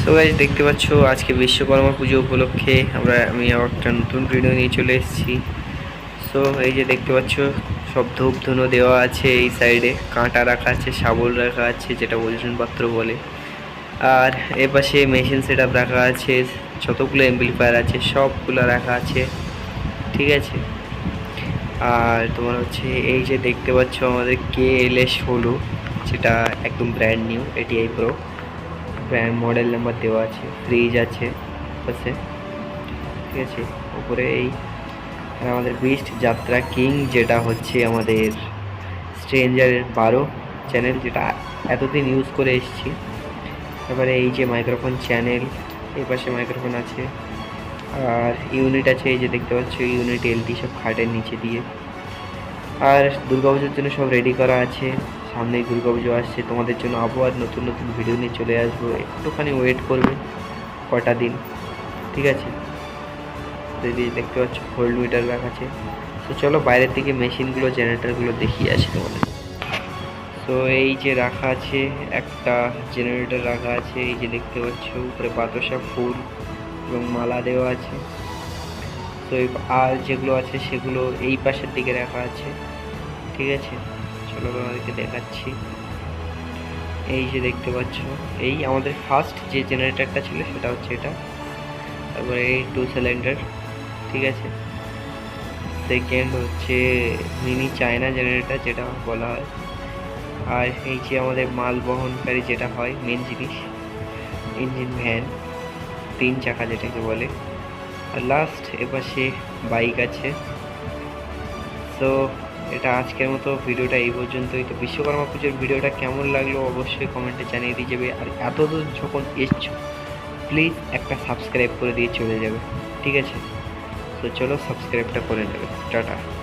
So guys দেখতে পাচ্ছ আজকে বিশ্বকর্মা পুজো উপলক্ষে আমি আবার একটা নতুন ভিডিও নিয়ে চলে এসেছি। সো এই যে দেখতে পাচ্ছ সব ধূপ ধুনো দেওয়া আছে, এই সাইডে কাঁটা রাখা আছে, শাবল রাখা আছে যেটা ওজন পাত্র বলে, আর এ পাশে মেশিন সেট আপ রাখা আছে, যতগুলো এমপ্লিফায়ার আছে সবগুলো রাখা আছে, ঠিক আছে। আর তোমার হচ্ছে এই যে দেখতে পাচ্ছ আমাদের KLS 16, যেটা একদম brand new ATI Pro, brand model number দেওয়া আছে, ফ্রিজ আছে পাশে, ঠিক আছে। উপরে এই আর আমাদের বিস্ট যাত্রা কিং, যেটা হচ্ছে আমাদের স্ট্রেঞ্জারের 12 চ্যানেল, যেটা এতদিন ইউজ করে এসেছি। তারপরে এই যে মাইক্রোফোন চ্যানেল, এই পাশে মাইক্রোফোন আছে, আর ইউনিট আছে, এই যে দেখতে পাচ্ছ ইউনিট LT সব খাটের নিচে দিয়ে। আর দুর্গাপুজোর জন্য সব রেডি করা আছে, সামনেই দুর্গাপুজো আসছে, তোমাদের জন্য আবার নতুন নতুন ভিডিও নিয়ে চলে আসবো, একটুখানি ওয়েট করবে কটা দিন, ঠিক আছে। যদি দেখতে পাচ্ছ ভোল্ট মিটার রাখা আছে। তো চলো বাইরের দিকে মেশিনগুলো জেনারেটরগুলো দেখিয়ে আসি তোমাদের। তো এই যে রাখা আছে একটা জেনারেটর রাখা আছে, এই যে দেখতে পাচ্ছ উপরে বাতাসা ফুল এবং মালা দেওয়া আছে। তো আর যেগুলো আছে সেগুলো এই পাশের দিকে রাখা আছে, ঠিক আছে। চলো তোমাদেরকে দেখাচ্ছি। এই যে দেখতে পাচ্ছ এই আমাদের ফার্স্ট যে জেনারেটরটা ছিল সেটা হচ্ছে এটা, তারপরে এই 2 সিলিন্ডার, ঠিক আছে। সেকেন্ড হচ্ছে মিনি চায়না জেনারেটর যেটা বলা হয়, আর এই যে আমাদের মাল বহনকারী যেটা হয় মেন জিনিস, ইঞ্জিন ভ্যান 3 চাকা যেটাকে বলে। আর লাস্ট এপাশে বাইক আছে। তো এটা আজকের মতো ভিডিওটা এই পর্যন্তই। তো বিশ্বকর্মা পুজোর ভিডিওটা কেমন লাগলো অবশ্যই কমেন্টে জানিয়ে দিয়ে যাবে, আর এতদূর যখন এসছো প্লিজ একটা সাবস্ক্রাইব করে দিয়ে চলে যাবে, ঠিক আছে। তো চলো সাবস্ক্রাইবটা করে নেবে, টাটা।